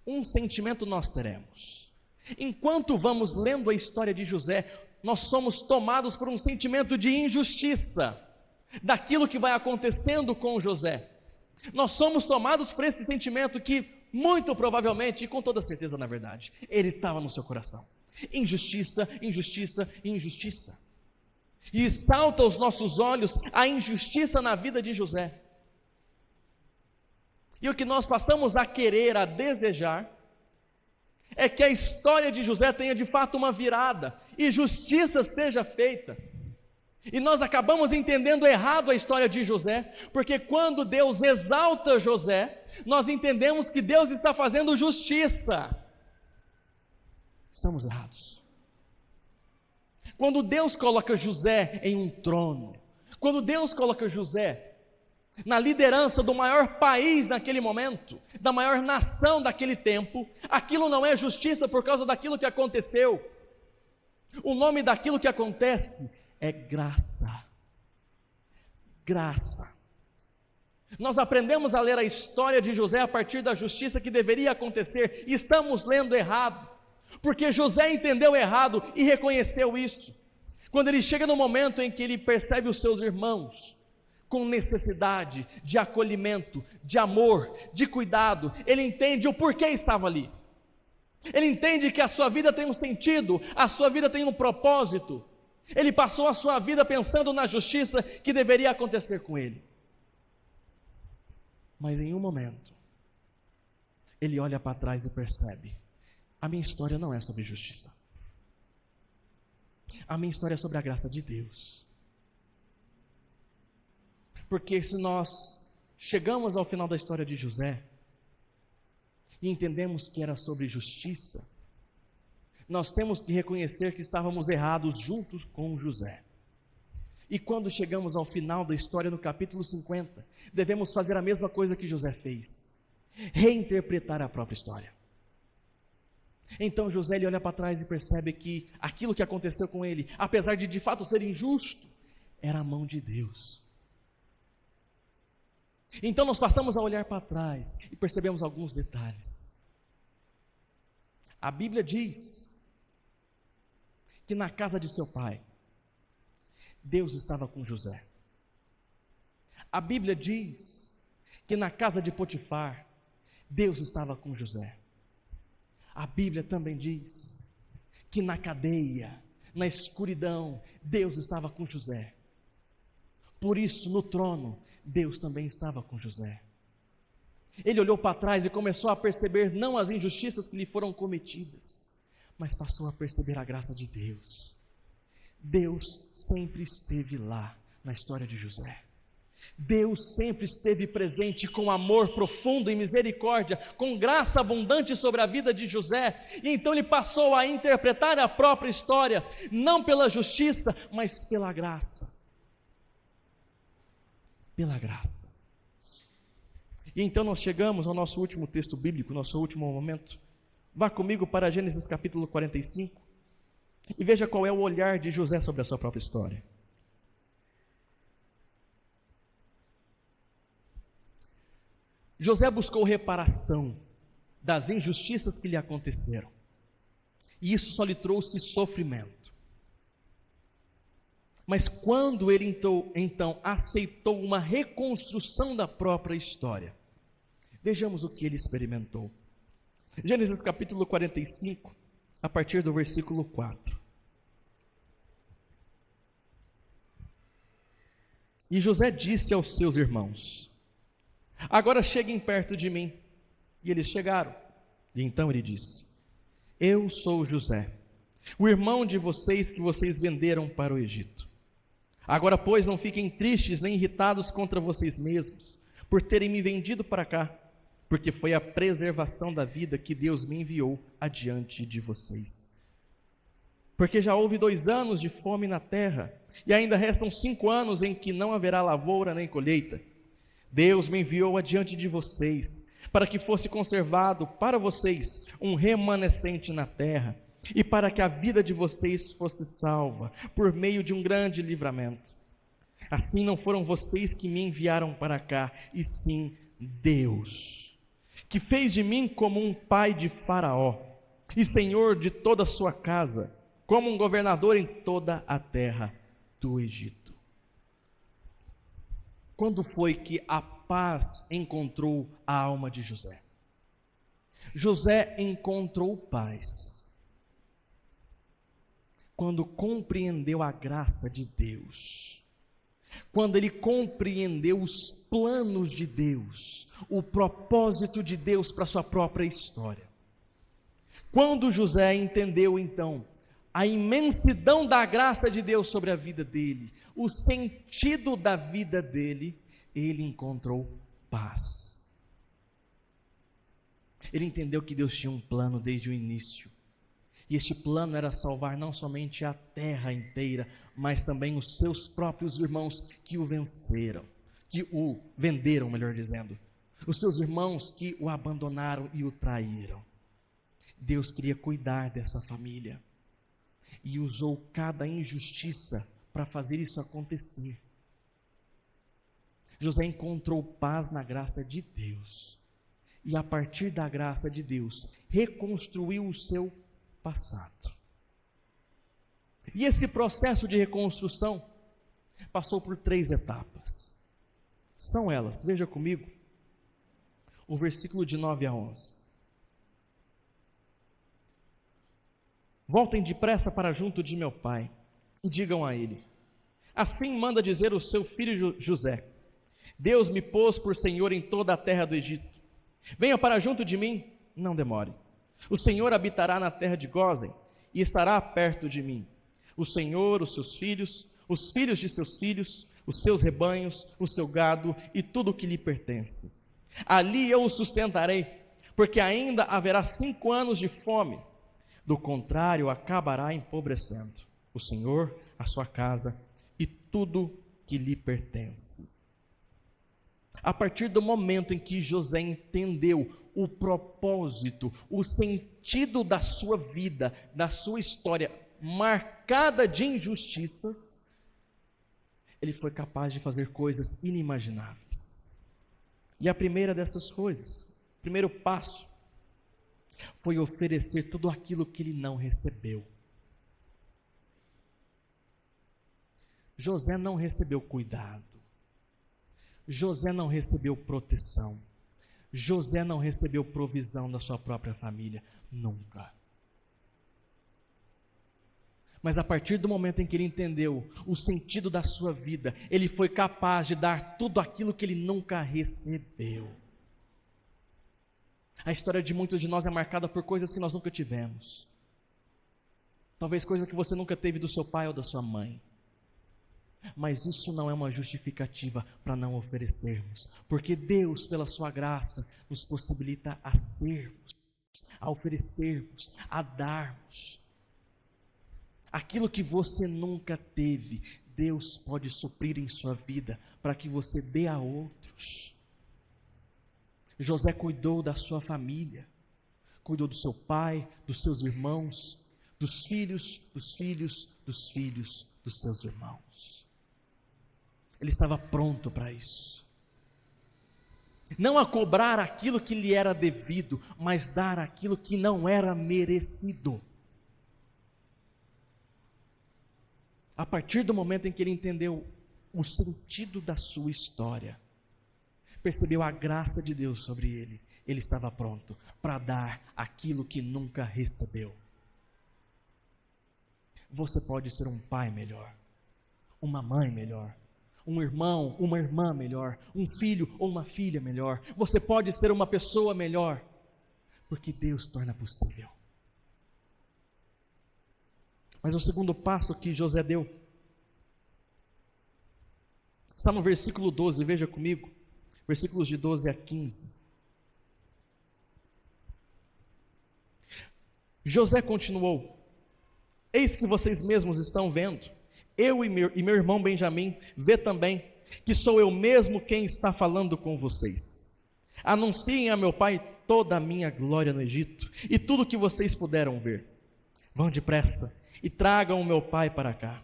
Speaker 1: um sentimento nós teremos. Enquanto vamos lendo a história de José, nós somos tomados por um sentimento de injustiça, daquilo que vai acontecendo com José. Nós somos tomados por esse sentimento que, muito provavelmente, e com toda certeza na verdade, ele estava no seu coração. Injustiça, injustiça, injustiça. E salta aos nossos olhos a injustiça na vida de José. E o que nós passamos a querer, a desejar, é que a história de José tenha de fato uma virada, e justiça seja feita. E nós acabamos entendendo errado a história de José, porque quando Deus exalta José, nós entendemos que Deus está fazendo justiça. Estamos errados. Quando Deus coloca José em um trono, quando Deus coloca José na liderança do maior país naquele momento, da maior nação daquele tempo, aquilo não é justiça por causa daquilo que aconteceu. O nome daquilo que acontece é graça. Graça. Nós aprendemos a ler a história de José a partir da justiça que deveria acontecer, e estamos lendo errado, porque José entendeu errado e reconheceu isso. Quando ele chega no momento em que ele percebe os seus irmãos com necessidade de acolhimento, de amor, de cuidado, ele entende o porquê estava ali. Ele entende que a sua vida tem um sentido, a sua vida tem um propósito. Ele passou a sua vida pensando na justiça que deveria acontecer com ele. Mas em um momento, ele olha para trás e percebe: a minha história não é sobre justiça. A minha história é sobre a graça de Deus. Porque se nós chegamos ao final da história de José e entendemos que era sobre justiça, nós temos que reconhecer que estávamos errados juntos com José. E quando chegamos ao final da história, no capítulo 50, devemos fazer a mesma coisa que José fez: reinterpretar a própria história. Então José, ele olha para trás e percebe que aquilo que aconteceu com ele, apesar de fato ser injusto, era a mão de Deus. Então nós passamos a olhar para trás e percebemos alguns detalhes. A Bíblia diz que na casa de seu pai, Deus estava com José. A Bíblia diz que na casa de Potifar, Deus estava com José. A Bíblia também diz que na cadeia, na escuridão, Deus estava com José. Por isso, no trono, Deus também estava com José. Ele olhou para trás e começou a perceber não as injustiças que lhe foram cometidas, mas passou a perceber a graça de Deus. Deus sempre esteve lá na história de José. Deus sempre esteve presente com amor profundo e misericórdia, com graça abundante sobre a vida de José, e então ele passou a interpretar a própria história, não pela justiça, mas pela graça. Pela graça. E então nós chegamos ao nosso último texto bíblico, nosso último momento. Vá comigo para Gênesis capítulo 45 e veja qual é o olhar de José sobre a sua própria história. José buscou reparação das injustiças que lhe aconteceram, e isso só lhe trouxe sofrimento. Mas quando ele então aceitou uma reconstrução da própria história, vejamos o que ele experimentou. Gênesis capítulo 45, a partir do versículo 4. E José disse aos seus irmãos: agora cheguem perto de mim. E eles chegaram. E então ele disse: eu sou José, o irmão de vocês que vocês venderam para o Egito. Agora, pois, não fiquem tristes nem irritados contra vocês mesmos, por terem me vendido para cá, porque foi a preservação da vida que Deus me enviou adiante de vocês. Porque já houve 2 anos de fome na terra, e ainda restam 5 anos em que não haverá lavoura nem colheita. Deus me enviou adiante de vocês, para que fosse conservado para vocês um remanescente na terra, e para que a vida de vocês fosse salva, por meio de um grande livramento. Assim não foram vocês que me enviaram para cá, e sim Deus, que fez de mim como um pai de Faraó, e senhor de toda a sua casa, como um governador em toda a terra do Egito. Quando foi que a paz encontrou a alma de José? José encontrou paz quando compreendeu a graça de Deus, quando ele compreendeu os planos de Deus, o propósito de Deus para a sua própria história. Quando José entendeu então a imensidão da graça de Deus sobre a vida dele, o sentido da vida dele, ele encontrou paz. Ele entendeu que Deus tinha um plano desde o início. E este plano era salvar não somente a terra inteira, mas também os seus próprios irmãos que o venceram, que o venderam, melhor dizendo. Os seus irmãos que o abandonaram e o traíram. Deus queria cuidar dessa família e usou cada injustiça para fazer isso acontecer. José encontrou paz na graça de Deus e, a partir da graça de Deus, reconstruiu o seu passado. E esse processo de reconstrução passou por 3 etapas. São elas, veja comigo, o versículo de 9 a 11. Voltem depressa para junto de meu pai e digam a ele: assim manda dizer o seu filho José: Deus me pôs por senhor em toda a terra do Egito. Venha para junto de mim, não demore. O Senhor habitará na terra de Gósen e estará perto de mim. O Senhor, os seus filhos, os filhos de seus filhos, os seus rebanhos, o seu gado e tudo o que lhe pertence. Ali eu o sustentarei, porque ainda haverá 5 anos de fome. Do contrário, acabará empobrecendo o Senhor, a sua casa e tudo que lhe pertence. A partir do momento em que José entendeu o propósito, o sentido da sua vida, da sua história marcada de injustiças, ele foi capaz de fazer coisas inimagináveis. E a primeira dessas coisas, o primeiro passo, foi oferecer tudo aquilo que ele não recebeu. José não recebeu cuidado. José não recebeu proteção. José não recebeu provisão da sua própria família. Nunca. Mas a partir do momento em que ele entendeu o sentido da sua vida, ele foi capaz de dar tudo aquilo que ele nunca recebeu. A história de muitos de nós é marcada por coisas que nós nunca tivemos. talvez coisa que você nunca teve do seu pai ou da sua mãe. Mas isso não é uma justificativa para não oferecermos, porque Deus, pela sua graça, nos possibilita a sermos, a oferecermos, a darmos. Aquilo que você nunca teve, Deus pode suprir em sua vida, para que você dê a outros. José cuidou da sua família, cuidou do seu pai, dos seus irmãos, dos filhos, dos filhos, dos filhos dos seus irmãos. Ele estava pronto para isso. Não a cobrar aquilo que lhe era devido, mas dar aquilo que não era merecido. A partir do momento em que ele entendeu o sentido da sua história, percebeu a graça de Deus sobre ele, ele estava pronto para dar aquilo que nunca recebeu. Você pode ser um pai melhor, uma mãe melhor, um irmão, uma irmã melhor, um filho ou uma filha melhor. Você pode ser uma pessoa melhor, porque Deus torna possível. Mas o segundo passo que José deu está no versículo 12, veja comigo, versículos de 12 a 15. José continuou: eis que vocês mesmos estão vendo, eu e meu irmão Benjamim, vê também, que sou eu mesmo quem está falando com vocês. Anunciem a meu pai toda a minha glória no Egito, e tudo que vocês puderam ver. Vão depressa, e tragam o meu pai para cá.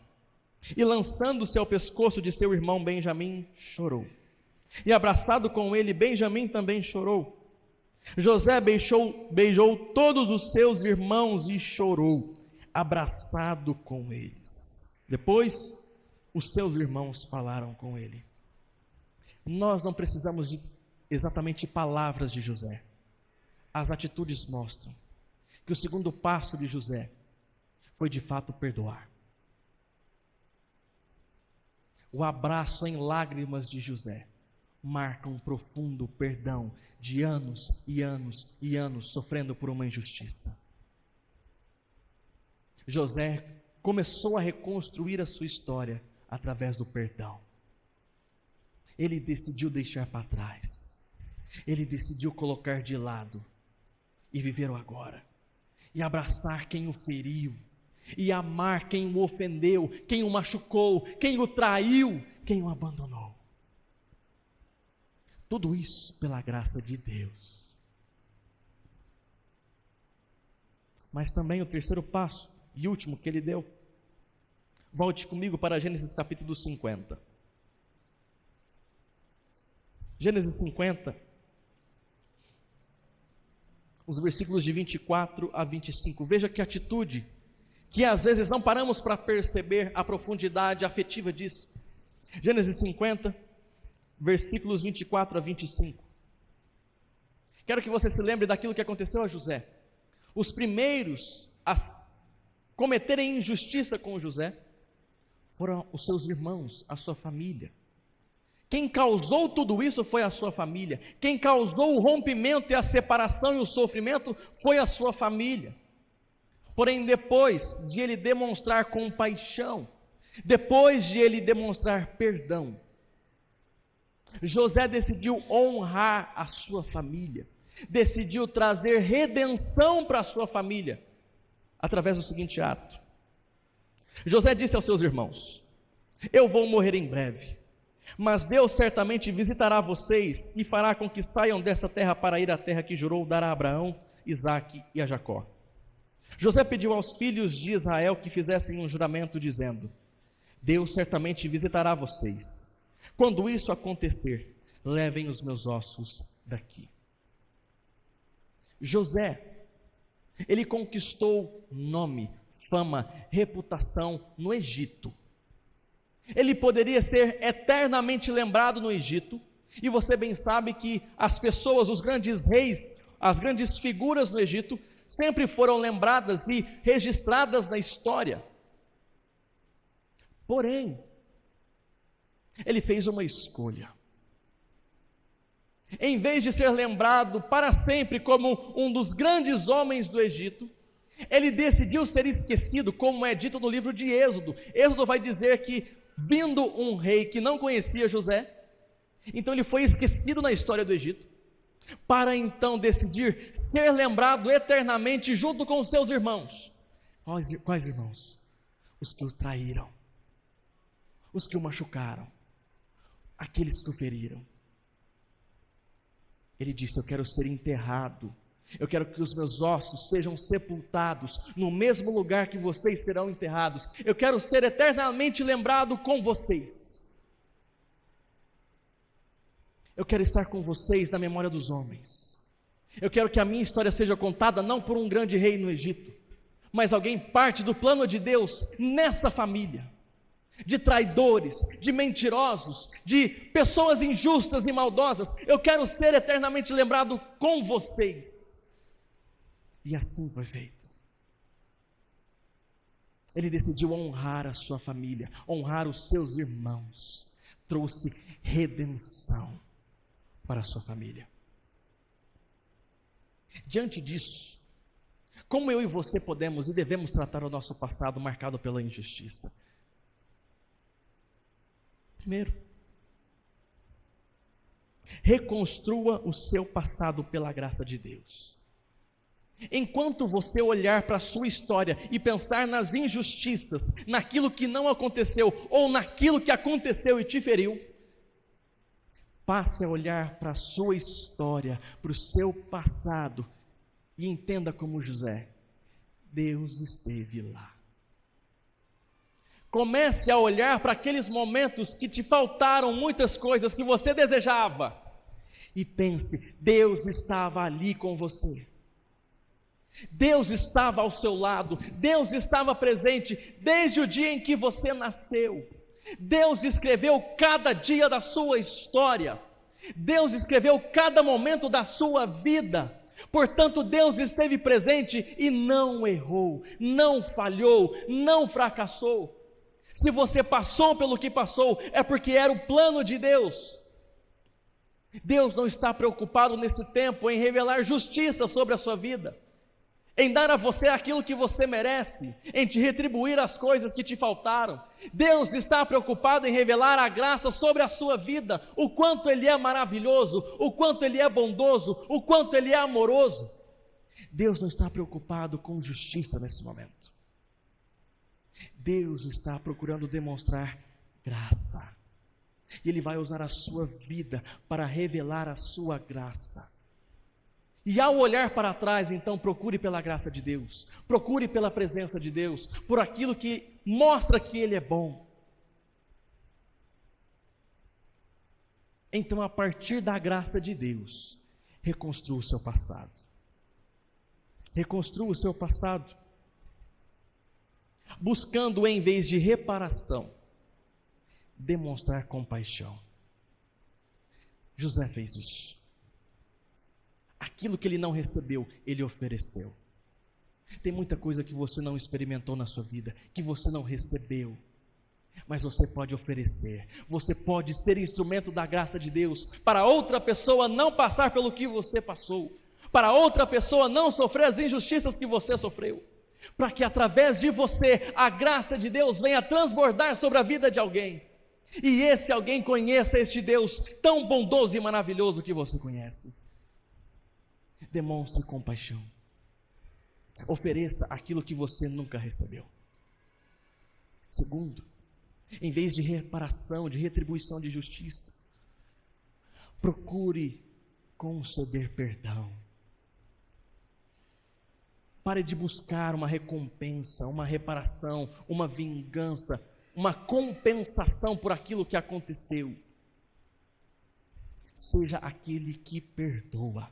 Speaker 1: E lançando-se ao pescoço de seu irmão Benjamim, chorou. E abraçado com ele, Benjamim também chorou. José beijou todos os seus irmãos e chorou, abraçado com eles. Depois, os seus irmãos falaram com ele. Nós não precisamos de exatamente palavras de José. As atitudes mostram que o segundo passo de José foi de fato perdoar. O abraço em lágrimas de José marca um profundo perdão de anos e anos e anos sofrendo por uma injustiça. José começou a reconstruir a sua história através do perdão. Ele decidiu deixar para trás. Ele decidiu colocar de lado e viver o agora. E abraçar quem o feriu. E amar quem o ofendeu, quem o machucou, quem o traiu, quem o abandonou. Tudo isso pela graça de Deus. Mas também o terceiro passo e último que ele deu. Volte comigo para Gênesis capítulo 50. Gênesis 50, os versículos de 24 a 25. Veja que atitude, que às vezes não paramos para perceber a profundidade afetiva disso. Gênesis 50, versículos 24 a 25. Quero que você se lembre daquilo que aconteceu a José. Os primeiros a cometerem injustiça com José foram os seus irmãos, a sua família. Quem causou tudo isso foi a sua família. Quem causou o rompimento e a separação e o sofrimento foi a sua família. Porém, depois de ele demonstrar compaixão, depois de ele demonstrar perdão, José decidiu honrar a sua família, decidiu trazer redenção para a sua família, através do seguinte ato. José disse aos seus irmãos: eu vou morrer em breve, mas Deus certamente visitará vocês e fará com que saiam desta terra para ir à terra que jurou dar a Abraão, Isaque e a Jacó. José pediu aos filhos de Israel que fizessem um juramento dizendo: Deus certamente visitará vocês. Quando isso acontecer, levem os meus ossos daqui. José, ele conquistou nome, fama, reputação no Egito. Ele poderia ser eternamente lembrado no Egito, e você bem sabe que as pessoas, os grandes reis, as grandes figuras no Egito, sempre foram lembradas e registradas na história. Porém, ele fez uma escolha. Em vez de ser lembrado para sempre como um dos grandes homens do Egito, Ele decidiu ser esquecido, como é dito no livro de Êxodo. Êxodo vai dizer que, vindo um rei que não conhecia José, então ele foi esquecido na história do Egito, para então decidir ser lembrado eternamente junto com os seus irmãos. Quais irmãos? Os que o traíram, os que o machucaram, aqueles que o feriram. Ele disse: eu quero ser enterrado, eu quero que os meus ossos sejam sepultados no mesmo lugar que vocês serão enterrados. Eu quero ser eternamente lembrado com vocês. Eu quero estar com vocês na memória dos homens. Eu quero que a minha história seja contada não por um grande rei no Egito, mas alguém parte do plano de Deus nessa família, de traidores, de mentirosos, de pessoas injustas e maldosas. Eu quero ser eternamente lembrado com vocês. E assim foi feito. Ele decidiu honrar a sua família, honrar os seus irmãos, trouxe redenção para a sua família. Diante disso, como eu e você podemos e devemos tratar o nosso passado marcado pela injustiça? Primeiro, reconstrua o seu passado pela graça de Deus. Enquanto você olhar para a sua história e pensar nas injustiças, naquilo que não aconteceu ou naquilo que aconteceu e te feriu, passe a olhar para a sua história, para o seu passado e entenda como José: Deus esteve lá. Comece a olhar para aqueles momentos que te faltaram muitas coisas que você desejava e pense: Deus estava ali com você. Deus estava ao seu lado, Deus estava presente desde o dia em que você nasceu. Deus escreveu cada dia da sua história, Deus escreveu cada momento da sua vida. Portanto, Deus esteve presente e não errou, não falhou, não fracassou. Se você passou pelo que passou, é porque era o plano de Deus. Deus não está preocupado nesse tempo em revelar justiça sobre a sua vida, em dar a você aquilo que você merece, em te retribuir as coisas que te faltaram. Deus está preocupado em revelar a graça sobre a sua vida, o quanto Ele é maravilhoso, o quanto Ele é bondoso, o quanto Ele é amoroso. Deus não está preocupado com justiça nesse momento. Deus está procurando demonstrar graça, e Ele vai usar a sua vida para revelar a sua graça. E ao olhar para trás, então, procure pela graça de Deus, procure pela presença de Deus, por aquilo que mostra que Ele é bom. Então, a partir da graça de Deus, reconstrua o seu passado. Reconstrua o seu passado, buscando, em vez de reparação, demonstrar compaixão. José fez isso. Aquilo que ele não recebeu, ele ofereceu. Tem muita coisa que você não experimentou na sua vida, que você não recebeu, mas você pode oferecer. Você pode ser instrumento da graça de Deus, para outra pessoa não passar pelo que você passou, para outra pessoa não sofrer as injustiças que você sofreu, para que através de você, a graça de Deus venha transbordar sobre a vida de alguém, e esse alguém conheça este Deus tão bondoso e maravilhoso que você conhece. Demonstre compaixão. Ofereça aquilo que você nunca recebeu. Segundo, em vez de reparação, de retribuição de justiça, procure conceder perdão. Pare de buscar uma recompensa, uma reparação, uma vingança, uma compensação por aquilo que aconteceu. Seja aquele que perdoa.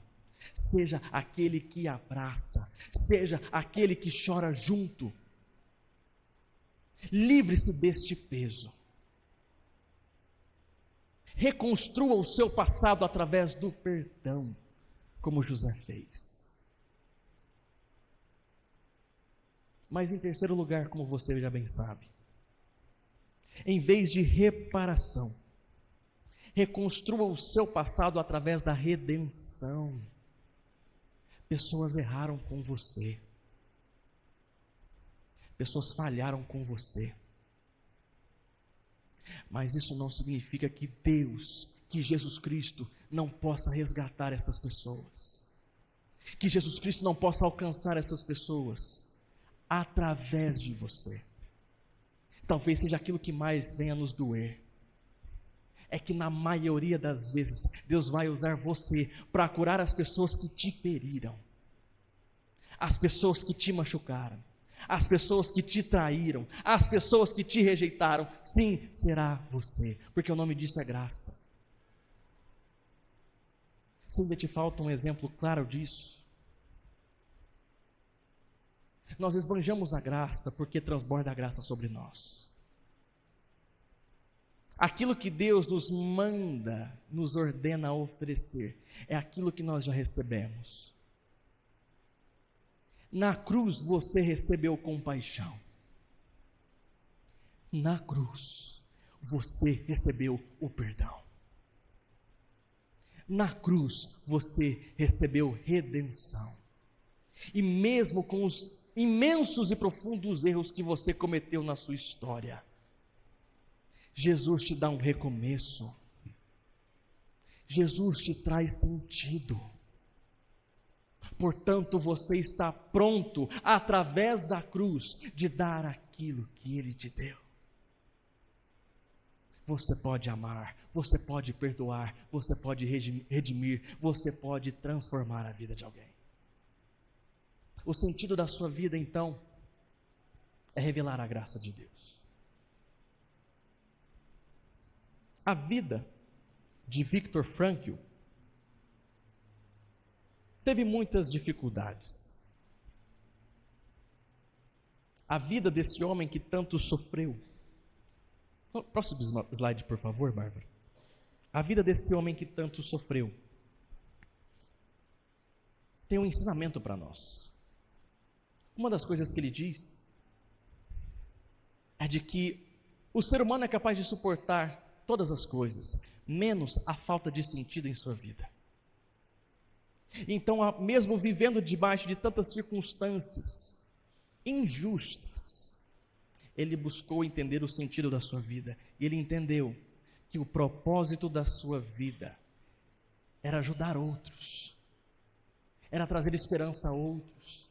Speaker 1: Seja aquele que abraça, seja aquele que chora junto. Livre-se deste peso. Reconstrua o seu passado através do perdão, como José fez. Mas em terceiro lugar, como você já bem sabe, em vez de reparação, reconstrua o seu passado através da redenção. Pessoas erraram com você. Pessoas falharam com você. Mas isso não significa que Deus, que Jesus Cristo, não possa resgatar essas pessoas. Que Jesus Cristo não possa alcançar essas pessoas através de você. Talvez seja aquilo que mais venha nos doer. É que na maioria das vezes, Deus vai usar você para curar as pessoas que te feriram. As pessoas que te machucaram. As pessoas que te traíram, as pessoas que te rejeitaram, sim, será você, porque o nome disso é graça. Se ainda te falta um exemplo claro disso, nós esbanjamos a graça porque transborda a graça sobre nós. Aquilo que Deus nos manda, nos ordena a oferecer, é aquilo que nós já recebemos. Na cruz você recebeu compaixão. Na cruz você recebeu o perdão. Na cruz você recebeu redenção. E mesmo com os imensos e profundos erros que você cometeu na sua história, Jesus te dá um recomeço. Jesus te traz sentido. Portanto, você está pronto, através da cruz, de dar aquilo que Ele te deu. Você pode amar, você pode perdoar, você pode redimir, você pode transformar a vida de alguém. O sentido da sua vida, então, é revelar a graça de Deus. A vida de Viktor Frankl teve muitas dificuldades. A vida desse homem que tanto sofreu. Próximo slide, por favor, Bárbara. A vida desse homem que tanto sofreu tem um ensinamento para nós. Uma das coisas que ele diz é de que o ser humano é capaz de suportar todas as coisas, menos a falta de sentido em sua vida. Então, mesmo vivendo debaixo de tantas circunstâncias injustas, ele buscou entender o sentido da sua vida. E ele entendeu que o propósito da sua vida era ajudar outros, era trazer esperança a outros,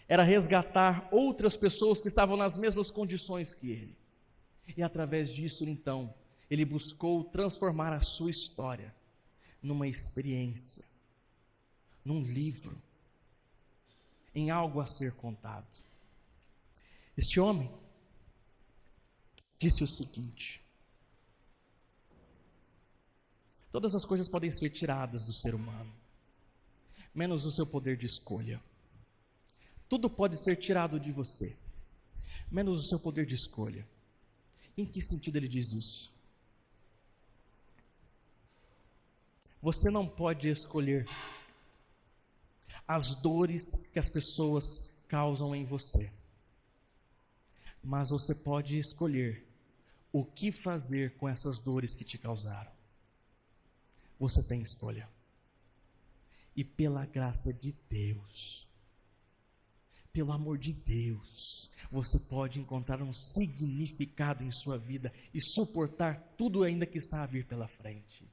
Speaker 1: era resgatar outras pessoas que estavam nas mesmas condições que ele. E através disso, então, ele buscou transformar a sua história numa experiência, num livro, em algo a ser contado. Este homem disse o seguinte: todas as coisas podem ser tiradas do ser humano, menos o seu poder de escolha. Tudo pode ser tirado de você, menos o seu poder de escolha. Em que sentido ele diz isso? Você não pode escolher as dores que as pessoas causam em você, mas você pode escolher o que fazer com essas dores que te causaram. Você tem escolha. E pela graça de Deus, pelo amor de Deus, você pode encontrar um significado em sua vida e suportar tudo ainda que está a vir pela frente.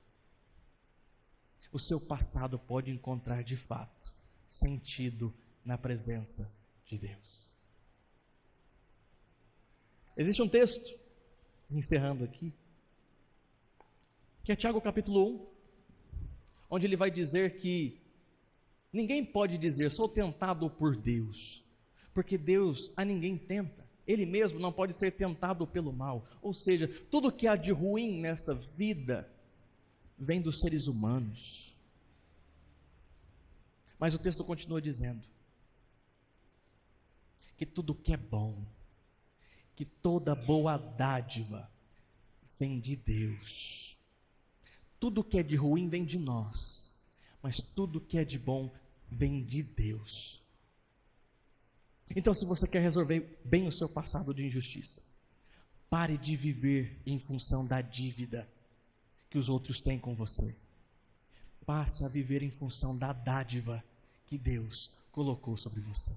Speaker 1: O seu passado pode encontrar de fato sentido na presença de Deus. Existe um texto, encerrando aqui, que é Tiago capítulo 1, onde ele vai dizer que ninguém pode dizer, sou tentado por Deus, porque Deus a ninguém tenta. Ele mesmo não pode ser tentado pelo mal. Ou seja, tudo que há de ruim nesta vida vem dos seres humanos. Mas o texto continua dizendo que tudo que é bom, que toda boa dádiva vem de Deus. Tudo que é de ruim vem de nós, mas tudo que é de bom vem de Deus. Então, se você quer resolver bem o seu passado de injustiça, pare de viver em função da dívida que os outros têm com você. Passe a viver em função da dádiva que Deus colocou sobre você.